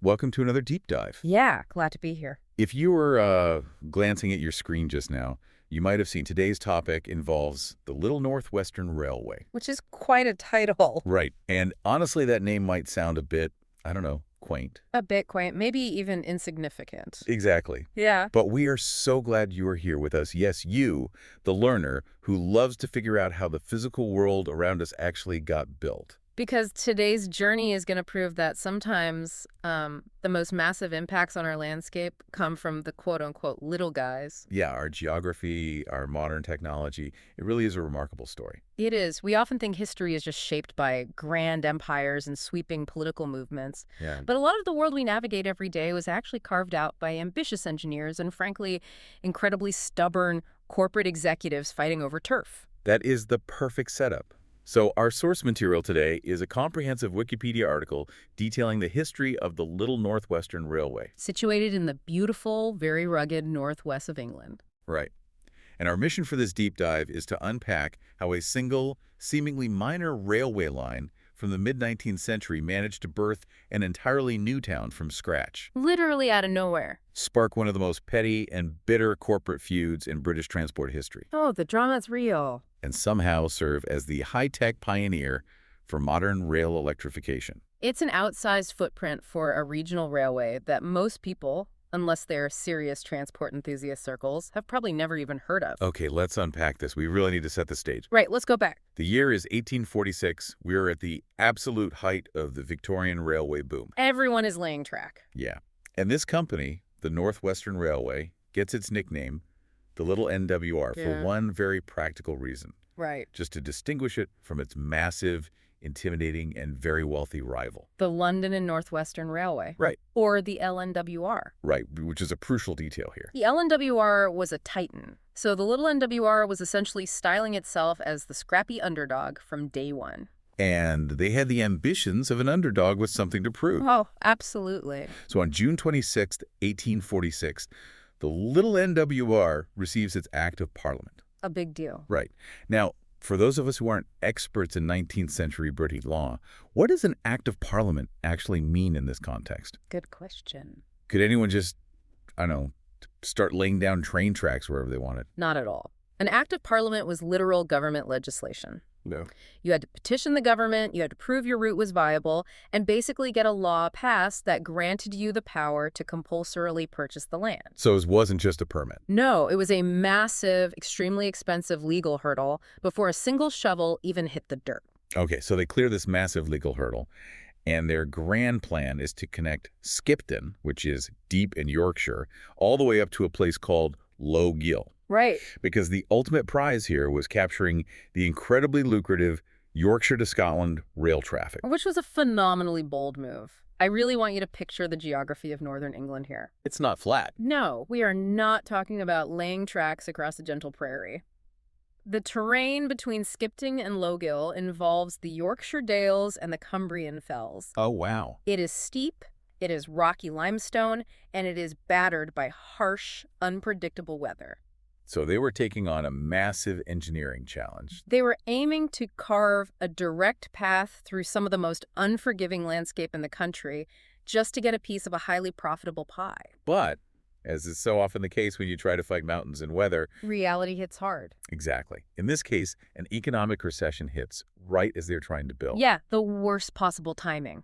Welcome to another deep dive. Yeah, glad to be here. If you were glancing at your screen just now, you might have seen today's topic involves the Little Northwestern Railway. Which is quite a title. Right. And honestly, that name might sound a bit, I don't know, quaint. A bit quaint, maybe even insignificant. Exactly. Yeah. But we are so glad you are here with us. Yes, you, the learner who loves to figure out how the physical world around us actually got built. Because today's journey is going to prove that sometimes the most massive impacts on our landscape come from the quote-unquote little guys. Yeah, our geography, our modern technology, it really is a remarkable story. It is. We often think history is just shaped by grand empires and sweeping political movements. Yeah. But a lot of the world we navigate every day was actually carved out by ambitious engineers and, frankly, incredibly stubborn corporate executives fighting over turf. That is the perfect setup. So our source material today is a comprehensive Wikipedia article detailing the history of the Little Northwestern Railway. Situated in the beautiful, very rugged northwest of England. Right. And our mission for this deep dive is to unpack how a single, seemingly minor railway line from the mid-19th century managed to birth an entirely new town from scratch. Literally out of nowhere. Spark one of the most petty and bitter corporate feuds in British transport history. Oh, the drama's real. And somehow serve as the high-tech pioneer for modern rail electrification. It's an outsized footprint for a regional railway that most people, unless they're serious transport enthusiast circles, have probably never even heard of. Okay, let's unpack this. We really need to set the stage. Right, let's go back. The year is 1846. We're at the absolute height of the Victorian railway boom. Everyone is laying track. Yeah. And this company, the Northwestern Railway, gets its nickname, the Little NWR, for one very practical reason. Right. Just to distinguish it from its massive, intimidating, and very wealthy rival. The London and Northwestern Railway. Right. Or the LNWR. Right, which is a crucial detail here. The LNWR was a titan. So the little NWR was essentially styling itself as the scrappy underdog from day one. And they had the ambitions of an underdog with something to prove. Oh, absolutely. So on June 26, 1846, the Little NWR receives its Act of Parliament. A big deal. Right. Now, for those of us who aren't experts in 19th century British law, what does an Act of Parliament actually mean in this context? Good question. Could anyone just, I don't know, start laying down train tracks wherever they wanted? Not at all. An Act of Parliament was literal government legislation. No. You had to petition the government, you had to prove your route was viable, and basically get a law passed that granted you the power to compulsorily purchase the land. So it wasn't just a permit. No, it was a massive, extremely expensive legal hurdle before a single shovel even hit the dirt. Okay, so they clear this massive legal hurdle, and their grand plan is to connect Skipton, which is deep in Yorkshire, all the way up to a place called Low Gill. Right. Because the ultimate prize here was capturing the incredibly lucrative Yorkshire to Scotland rail traffic. Which was a phenomenally bold move. I really want you to picture the geography of northern England here. It's not flat. No, we are not talking about laying tracks across a gentle prairie. The terrain between Skipton and Lowgill involves the Yorkshire Dales and the Cumbrian Fells. Oh, wow. It is steep, it is rocky limestone, and it is battered by harsh, unpredictable weather. So they were taking on a massive engineering challenge. They were aiming to carve a direct path through some of the most unforgiving landscape in the country just to get a piece of a highly profitable pie. But, as is so often the case when you try to fight mountains in weather, reality hits hard. Exactly. In this case, an economic recession hits right as they're trying to build. Yeah, the worst possible timing.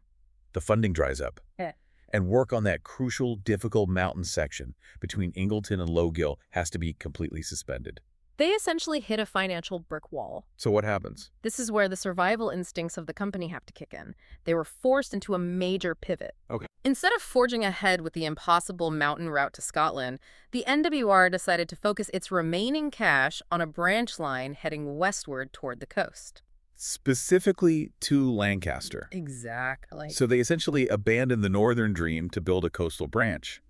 The funding dries up. Yeah. And work on that crucial, difficult mountain section between Ingleton and Lowgill has to be completely suspended. They essentially hit a financial brick wall. So what happens? This is where the survival instincts of the company have to kick in. They were forced into a major pivot. Okay. Instead of forging ahead with the impossible mountain route to Scotland, the NWR decided to focus its remaining cash on a branch line heading westward toward the coast. Specifically to Lancaster. Exactly. So they essentially abandoned the northern dream to build a coastal branch.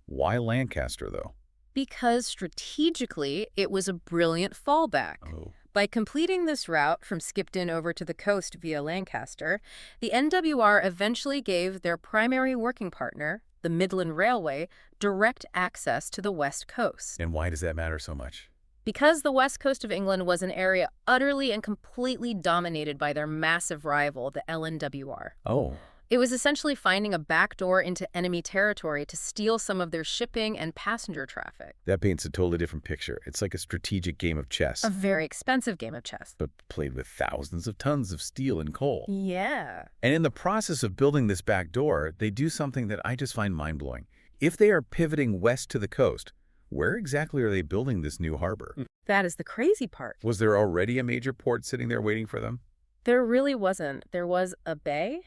Why Lancaster, though? Because strategically, it was a brilliant fallback. Oh. By completing this route from Skipton over to the coast via Lancaster, the NWR eventually gave their primary working partner, the Midland Railway, direct access to the west coast. And why does that matter so much? Because the west coast of England was an area utterly and completely dominated by their massive rival, the LNWR. Oh. It was essentially finding a backdoor into enemy territory to steal some of their shipping and passenger traffic. That paints a totally different picture. It's like a strategic game of chess, A very expensive game of chess. but played with thousands of tons of steel and coal. Yeah. And in the process of building this back door, they do something that I just find mind-blowing. If they are pivoting west to the coast, where exactly are they building this new harbor? That is the crazy part. Was there already a major port sitting there waiting for them? There really wasn't. There was a bay,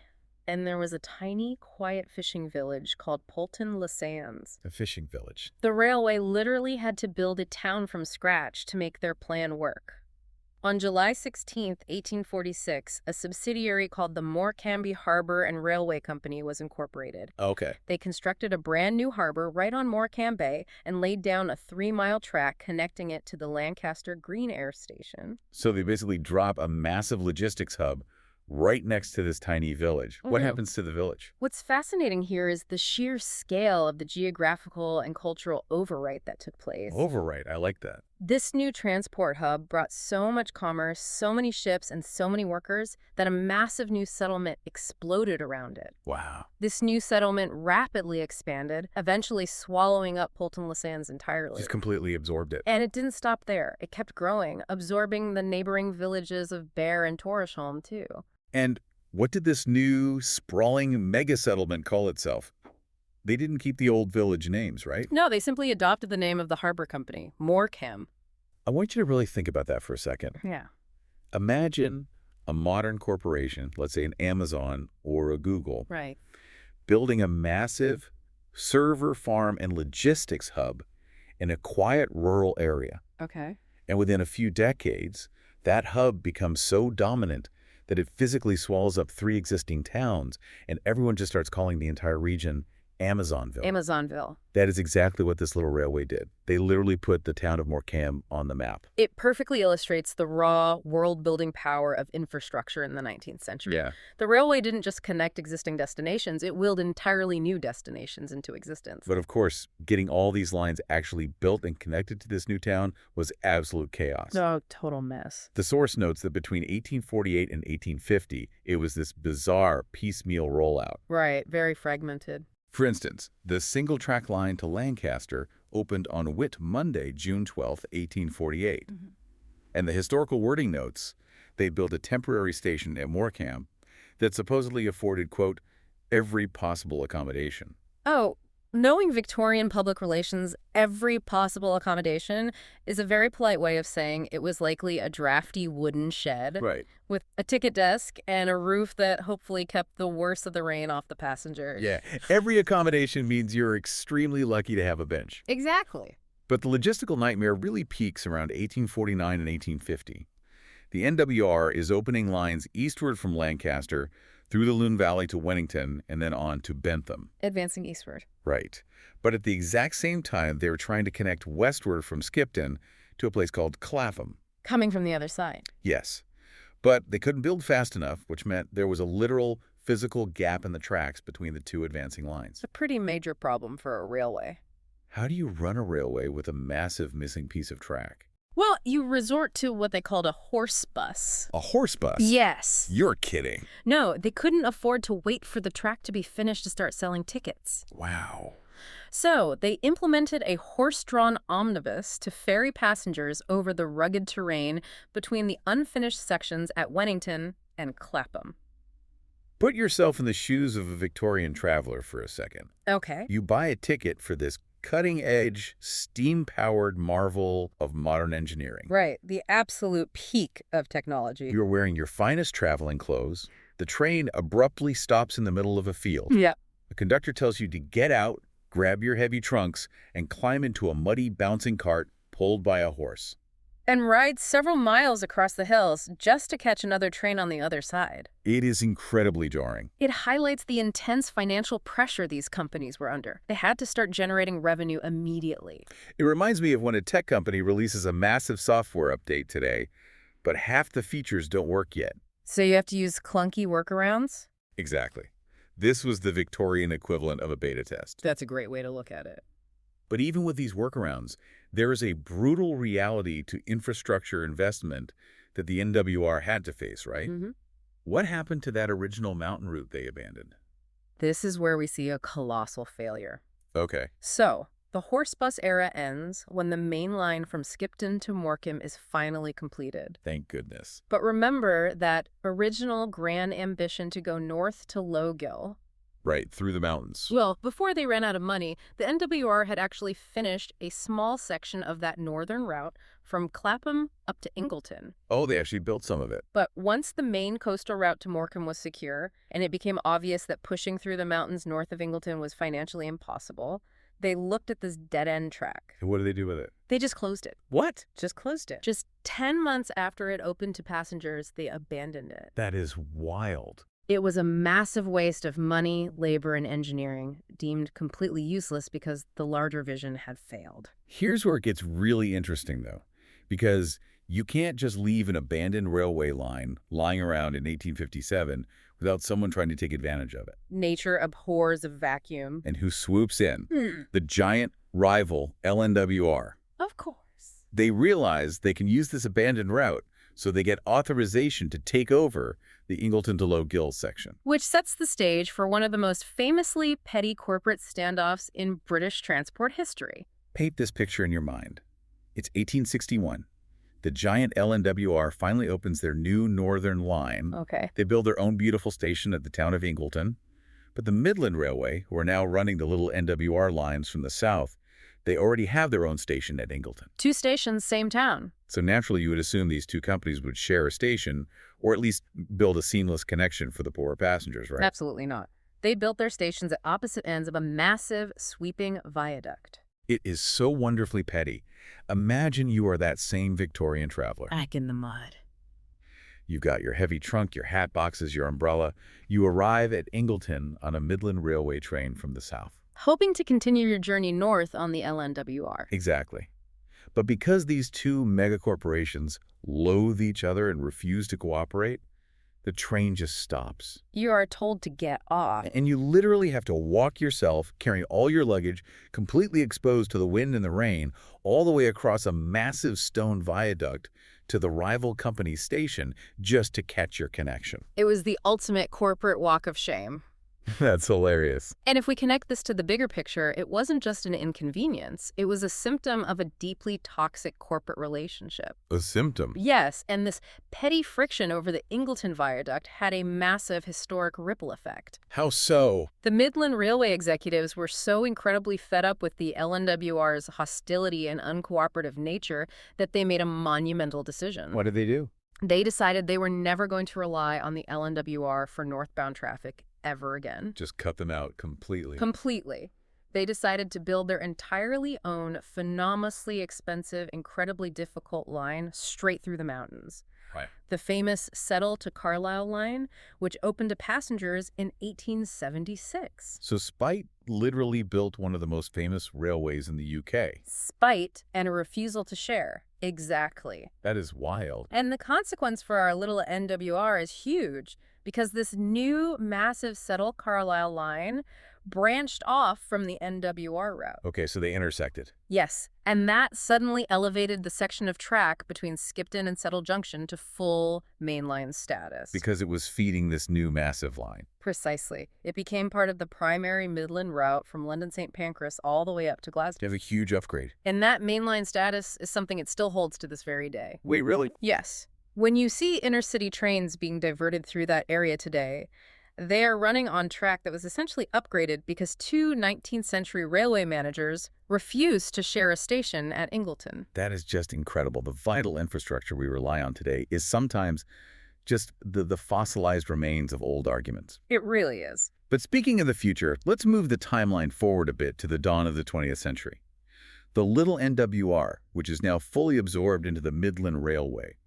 and there was a tiny, quiet fishing village called Polton-les-Sands. A fishing village. The railway literally had to build a town from scratch to make their plan work. On July 16, 1846, a subsidiary called the Morecambe Harbor and Railway Company was incorporated. Okay. They constructed a brand new harbor right on Morecambe Bay and laid down a 3-mile track connecting it to the Lancaster Green Air Station. So they basically drop a massive logistics hub right next to this tiny village. What happens to the village? What's fascinating here is the sheer scale of the geographical and cultural overwrite that took place. Overright. I like that. This new transport hub brought so much commerce, so many ships, and so many workers that a massive new settlement exploded around it. Wow. This new settlement rapidly expanded, eventually swallowing up Polton-les-Sands entirely. Just completely absorbed it. And it didn't stop there. It kept growing, absorbing the neighboring villages of Bear and Torresholm, too. And what did this new, sprawling mega-settlement call itself? They didn't keep the old village names, right? No, they simply adopted the name of the harbor company, Morecambe. I want you to really think about that for a second. Yeah. Imagine a modern corporation, let's say an Amazon or a Google, Right. building a massive server farm and logistics hub in a quiet rural area. Okay. And within a few decades, that hub becomes so dominant that it physically swallows up 3 existing towns, and everyone just starts calling the entire region Amazonville. Amazonville. That is exactly what this little railway did. They literally put the town of Morecambe on the map. It perfectly illustrates the raw, world-building power of infrastructure in the 19th century. Yeah. The railway didn't just connect existing destinations, it willed entirely new destinations into existence. But of course, getting all these lines actually built and connected to this new town was absolute chaos. Oh, total mess. The source notes that between 1848 and 1850, it was this bizarre piecemeal rollout. Right, very fragmented. For instance, the single-track line to Lancaster opened on Whit Monday, June 12, 1848. And the historical wording notes, they built a temporary station at Morecambe that supposedly afforded, quote, every possible accommodation. Oh, knowing Victorian public relations, every possible accommodation is a very polite way of saying it was likely a drafty wooden shed Right. with a ticket desk and a roof that hopefully kept the worst of the rain off the passengers. Yeah. Every accommodation means you're extremely lucky to have a bench. Exactly. But the logistical nightmare really peaks around 1849 and 1850. The NWR is opening lines eastward from Lancaster through the Loon Valley to Wennington and then on to Bentham. Advancing eastward. Right. But at the exact same time, they were trying to connect westward from Skipton to a place called Clapham. Coming from the other side. Yes. But they couldn't build fast enough, which meant there was a literal physical gap in the tracks between the 2 advancing lines. It's a pretty major problem for a railway. How do you run a railway with a massive missing piece of track? Well, you resort to what they called a horse bus. A horse bus? Yes. You're kidding. No, they couldn't afford to wait for the track to be finished to start selling tickets. Wow. So they implemented a horse-drawn omnibus to ferry passengers over the rugged terrain between the unfinished sections at Wennington and Clapham. Put yourself in the shoes of a Victorian traveler for a second. Okay. You buy a ticket for this cutting-edge, steam-powered marvel of modern engineering. Right, the absolute peak of technology. You're wearing your finest traveling clothes. The train abruptly stops in the middle of a field. Yeah. The conductor tells you to get out, grab your heavy trunks, and climb into a muddy, bouncing cart pulled by a horse. And ride several miles across the hills just to catch another train on the other side. It is incredibly jarring. It highlights the intense financial pressure these companies were under. They had to start generating revenue immediately. It reminds me of when a tech company releases a massive software update today, but half the features don't work yet. So you have to use clunky workarounds? Exactly. This was the Victorian equivalent of a beta test. That's a great way to look at it. But even with these workarounds, there is a brutal reality to infrastructure investment that the NWR had to face, right? What happened to that original mountain route they abandoned? This is where we see a colossal failure. Okay, So, the horse bus era ends when the main line from Skipton to Morecambe is finally completed. thank goodness. But remember that original grand ambition to go north to Lowgill. Right, through the mountains. Well, before they ran out of money, the NWR had actually finished a small section of that northern route from Clapham up to Ingleton. Oh, they actually built some of it. But once the main coastal route to Morecambe was secure, and it became obvious that pushing through the mountains north of Ingleton was financially impossible, they looked at this dead-end track. And what do they do with it? They just closed it. What? Just closed it. Just 10 months after it opened to passengers, they abandoned it. That is wild. It was a massive waste of money, labor, and engineering, deemed completely useless because the larger vision had failed. Here's where it gets really interesting, though, because you can't just leave an abandoned railway line lying around in 1857 without someone trying to take advantage of it. Nature abhors a vacuum. And who swoops in? The giant rival LNWR. Of course. They realize they can use this abandoned route, so they get authorization to take over the Ingleton to Lowgill section. Which sets the stage for one of the most famously petty corporate standoffs in British transport history. Paint this picture in your mind. It's 1861. The giant LNWR finally opens their new northern line. Okay. They build their own beautiful station at the town of Ingleton. But the Midland Railway, who are now running the little NWR lines from the south, they already have their own station at Ingleton. 2 stations, same town. So naturally, you would assume these two companies would share a station, or at least build a seamless connection for the poorer passengers, right? Absolutely not. They built their stations at opposite ends of a massive, sweeping viaduct. It is so wonderfully petty. Imagine you are that same Victorian traveler. Back in the mud. You've got your heavy trunk, your hat boxes, your umbrella. You arrive at Ingleton on a Midland Railway train from the south. Hoping to continue your journey north on the LNWR. Exactly. But because these two megacorporations loathe each other and refuse to cooperate, the train just stops. You are told to get off. And you literally have to walk yourself, carrying all your luggage, completely exposed to the wind and the rain, all the way across a massive stone viaduct to the rival company's station just to catch your connection. It was the ultimate corporate walk of shame. That's hilarious. And if we connect this to the bigger picture, it wasn't just an inconvenience. It was a symptom of a deeply toxic corporate relationship. A symptom. Yes, and this petty friction over the Ingleton Viaduct had a massive historic ripple effect. How so? The Midland Railway executives were so incredibly fed up with the LNWR's hostility and uncooperative nature that they made a monumental decision. What did they do? They decided they were never going to rely on the LNWR for northbound traffic ever again. Just cut them out completely. Completely. They decided to build their entirely own, phenomenally expensive, incredibly difficult line straight through the mountains. Right. The famous Settle to Carlisle line, which opened to passengers in 1876. So Spite literally built one of the most famous railways in the UK. Spite and a refusal to share. Exactly. That is wild. And the consequence for our little NWR is huge, because this new massive Settle Carlisle line branched off from the NWR route. Okay, so they intersected. Yes, and that suddenly elevated the section of track between Skipton and Settle Junction to full mainline status. Because it was feeding this new massive line. Precisely. It became part of the primary Midland route from London St. Pancras all the way up to Glasgow. You have a huge upgrade. And that mainline status is something it still holds to this very day. Wait, really? Yes. When you see intercity trains being diverted through that area today, they are running on track that was essentially upgraded because 2 19th century railway managers refused to share a station at Ingleton. That is just incredible. The vital infrastructure we rely on today is sometimes just the fossilized remains of old arguments. It really is. But speaking of the future, let's move the timeline forward a bit to the dawn of the 20th century. The little NWR, which is now fully absorbed into the Midland Railway,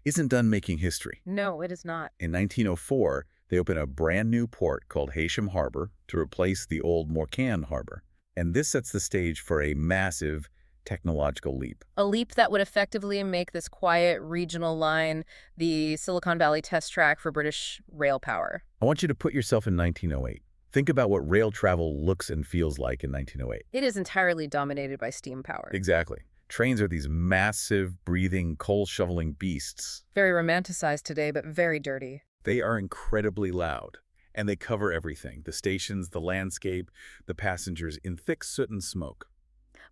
isn't done making history. No, it is not. In 1904, they open a brand new port called Heysham Harbor to replace the old Morecambe Harbor. And this sets the stage for a massive technological leap. A leap that would effectively make this quiet regional line the Silicon Valley test track for British rail power. I want you to put yourself in 1908. Think about what rail travel looks and feels like in 1908. It is entirely dominated by steam power. Exactly. Trains are these massive, breathing, coal-shoveling beasts. Very romanticized today, but very dirty. They are incredibly loud, And they cover everything, the stations, the landscape, the passengers in thick soot and smoke.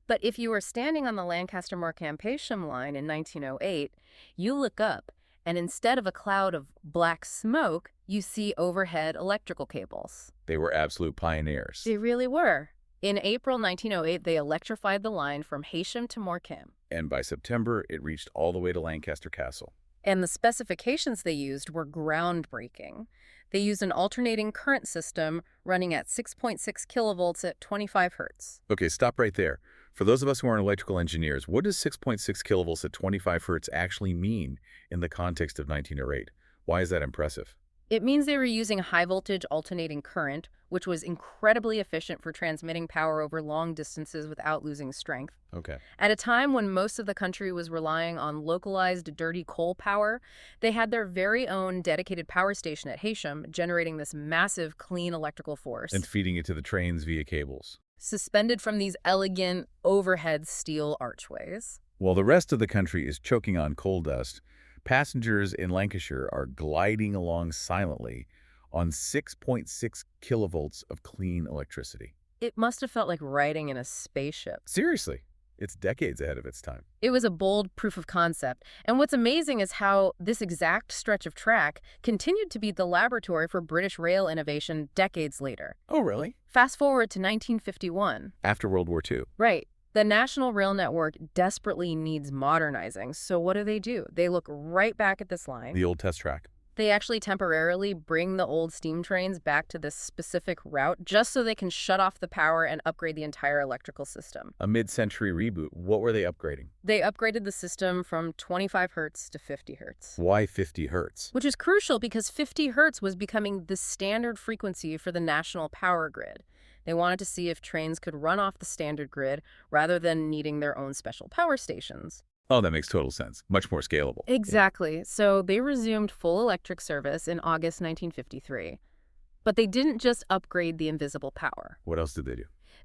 But if you were standing on the Lancaster-Morecambe line in 1908, you look up, and instead of a cloud of black smoke, you see overhead electrical cables. They were absolute pioneers. They really were. In April 1908, they electrified the line from Heysham to Morecambe. And by September, it reached all the way to Lancaster Castle. And the specifications they used were groundbreaking. They used an alternating current system running at 6.6 kilovolts at 25 hertz. Okay, stop right there. For those of us who aren't electrical engineers, what does 6.6 kilovolts at 25 hertz actually mean in the context of 1908? Why is that impressive? It means they were using high-voltage alternating current, which was incredibly efficient for transmitting power over long distances without losing strength. Okay. At a time when most of the country was relying on localized dirty coal power, they had their very own dedicated power station at Heysham, generating this massive clean electrical force. And feeding it to the trains via cables. Suspended from these elegant overhead steel archways. While the rest of the country is choking on coal dust, passengers in Lancashire are gliding along silently on 6.6 kilovolts of clean electricity. It must have felt like riding in a spaceship. Seriously, it's decades ahead of its time. It was a bold proof of concept. And what's amazing is how this exact stretch of track continued to be the laboratory for British rail innovation decades later. Oh, really? Fast forward to 1951. After World War II. Right. The National Rail Network desperately needs modernizing. So what do? They look right back at this line. The old test track. They actually temporarily bring the old steam trains back to this specific route just so they can shut off the power and upgrade the entire electrical system. A mid-century reboot. What were they upgrading? They upgraded the system from 25 hertz to 50 hertz. Why 50 hertz? Which is crucial because 50 hertz was becoming the standard frequency for the national power grid. They wanted to see if trains could run off the standard grid rather than needing their own special power stations. Oh, that makes total sense. Much more scalable. Exactly. So they resumed full electric service in August 1953. But they didn't just upgrade the invisible power. What else did they do?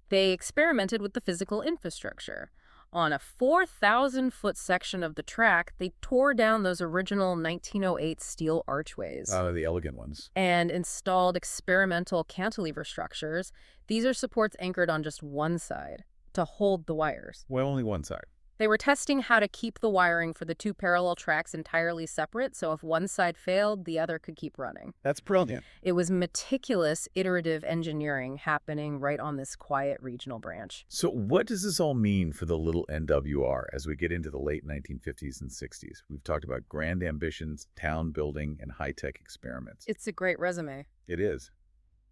They experimented with the physical infrastructure. On a 4,000-foot section of the track, they tore down those original 1908 steel archways. The elegant ones. And installed experimental cantilever structures. These are supports anchored on just one side to hold the wires. Well, only one side. They were testing how to keep the wiring for the two parallel tracks entirely separate, so if one side failed, the other could keep running. That's brilliant. It was meticulous, iterative engineering happening right on this quiet regional branch. So what does this all mean for the little NWR as we get into the late 1950s and 60s? We've talked about grand ambitions, town building, and high-tech experiments. It's a great resume. It is.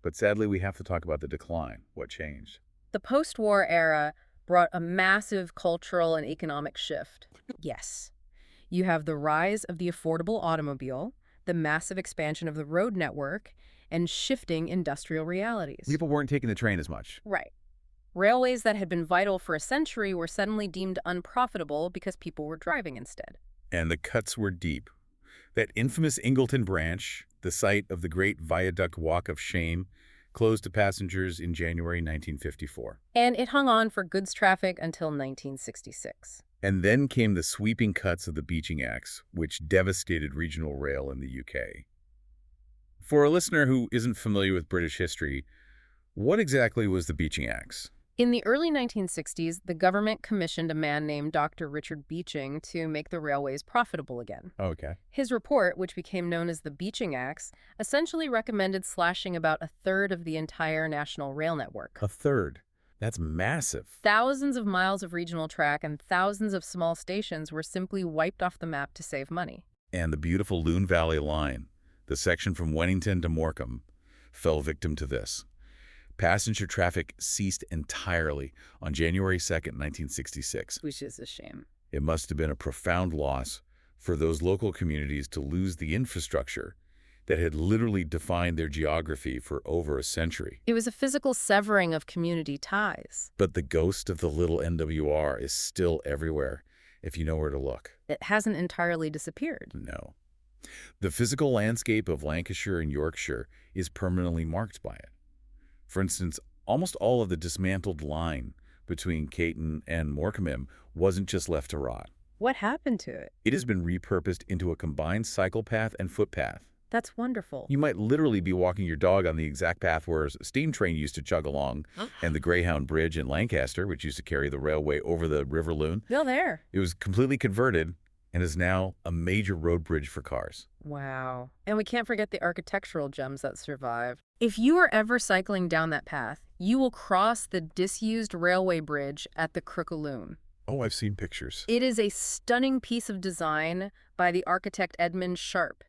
But sadly, we have to talk about the decline. What changed? The post-war era brought a massive cultural and economic shift. Yes. You have the rise of the affordable automobile, the massive expansion of the road network, and shifting industrial realities. People weren't taking the train as much. Right. Railways that had been vital for a century were suddenly deemed unprofitable because people were driving instead. And the cuts were deep. That infamous Ingleton branch, the site of the Great Viaduct Walk of Shame, closed to passengers in January 1954. And it hung on for goods traffic until 1966. And then came the sweeping cuts of the Beeching Acts, which devastated regional rail in the UK. For a listener who isn't familiar with British history, what exactly was the Beeching Acts? In the early 1960s, the government commissioned a man named Dr. Richard Beeching to make the railways profitable again. Okay. His report, which became known as the Beeching Acts, essentially recommended slashing about a third of the entire national rail network. A third. That's massive. Thousands of miles of regional track and thousands of small stations were simply wiped off the map to save money. And the beautiful Loon Valley line, the section from Wennington to Morecambe, fell victim to this. Passenger traffic ceased entirely on January 2nd, 1966. Which is a shame. It must have been a profound loss for those local communities to lose the infrastructure that had literally defined their geography for over a century. It was a physical severing of community ties. But the ghost of the little NWR is still everywhere, if you know where to look. It hasn't entirely disappeared. No. The physical landscape of Lancashire and Yorkshire is permanently marked by it. For instance, almost all of the dismantled line between Caton and Morecambe wasn't just left to rot. What happened to it? It has been repurposed into a combined cycle path and footpath. That's wonderful. You might literally be walking your dog on the exact path where a steam train used to chug along, and the Greyhound Bridge in Lancaster, which used to carry the railway over the River Loon. Still there. It was completely converted and is now a major road bridge for cars. Wow. And we can't forget the architectural gems that survive. If you are ever cycling down that path, you will cross the disused railway bridge at the Crookaloon. Oh, I've seen pictures. It is a stunning piece of design by the architect Edmund Sharp.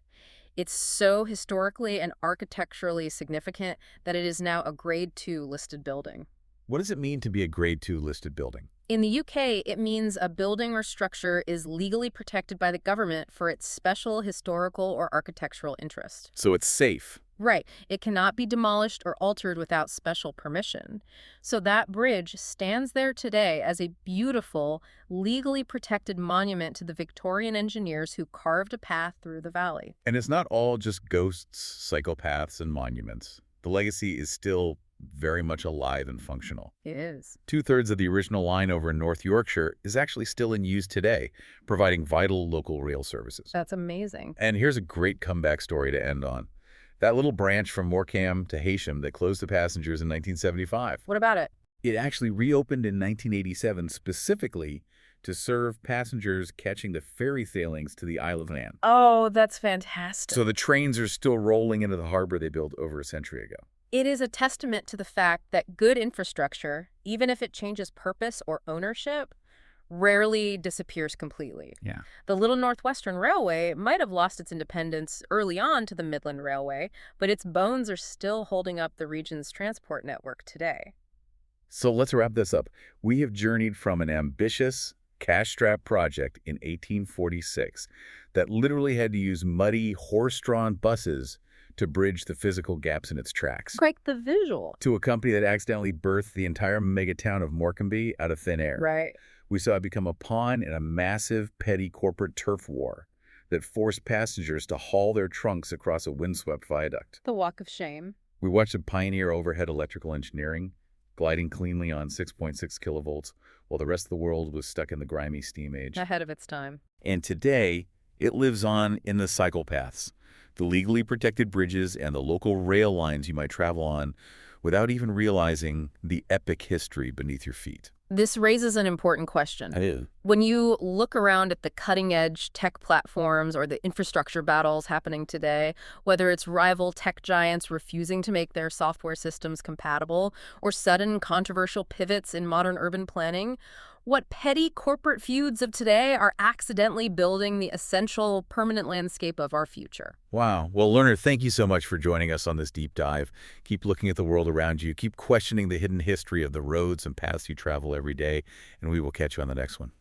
It's so historically and architecturally significant that it is now a Grade 2 listed building. What does it mean to be a Grade 2 listed building? In the UK, it means a building or structure is legally protected by the government for its special historical or architectural interest. So it's safe. Right. It cannot be demolished or altered without special permission. So that bridge stands there today as a beautiful, legally protected monument to the Victorian engineers who carved a path through the valley. And it's not all just ghosts, psychopaths, and monuments. The legacy is still very much alive and functional. It is. 2/3 of the original line over in North Yorkshire is actually still in use today, providing vital local rail services. That's amazing. And here's a great comeback story to end on. That little branch from Morecambe to Heysham that closed to passengers in 1975. What about it? It actually reopened in 1987 specifically to serve passengers catching the ferry sailings to the Isle of Man. Oh, that's fantastic. So the trains are still rolling into the harbor they built over a century ago. It is a testament to the fact that good infrastructure, even if it changes purpose or ownership, rarely disappears completely. Yeah. The Little Northwestern Railway might have lost its independence early on to the Midland Railway, but its bones are still holding up the region's transport network today. So let's wrap this up. We have journeyed from an ambitious, cash-strapped project in 1846 that literally had to use muddy, horse-drawn buses to bridge the physical gaps in its tracks, Quite the visual. to a company that accidentally birthed the entire megatown of Morecambe out of thin air. Right. We saw it become a pawn in a massive, petty corporate turf war that forced passengers to haul their trunks across a windswept viaduct. The walk of shame. We watched it pioneer overhead electrical engineering, gliding cleanly on 6.6 kilovolts, while the rest of the world was stuck in the grimy steam age. Ahead of its time. And today, it lives on in the cycle paths, the legally protected bridges, and the local rail lines you might travel on without even realizing the epic history beneath your feet. This raises an important question. That is. When you look around at the cutting-edge tech platforms or the infrastructure battles happening today, whether it's rival tech giants refusing to make their software systems compatible or sudden controversial pivots in modern urban planning, what petty corporate feuds of today are accidentally building the essential permanent landscape of our future. Wow. Well, learner, thank you so much for joining us on this deep dive. Keep looking at the world around you. Keep questioning the hidden history of the roads and paths you travel every day, and we will catch you on the next one.